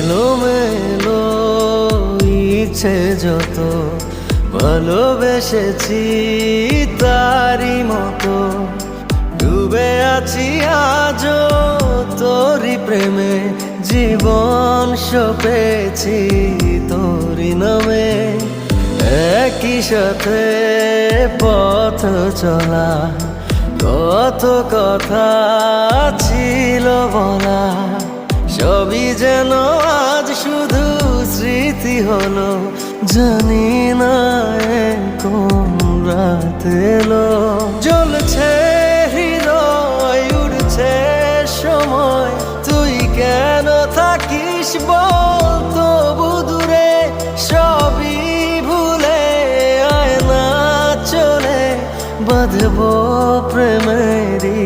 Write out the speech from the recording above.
এলোমেলো ইচ্ছে যত ভালোবেসেছি তারই মতো ডুবে আছি আজও তোরই প্রেমে জীবন সপেছি তোরই নামে একই সাথে পথ চলা কত কথা ছিল বলা সবই যেন আজ শুধু স্মৃতি হলো জানি না কোন রাত এলো জ্বলছে হৃদয় উড়ছে সময় তুই কেন থাকিস বল তবু দূরে সবই ভুলে আয় না চলে বাঁধবো প্রেমেরই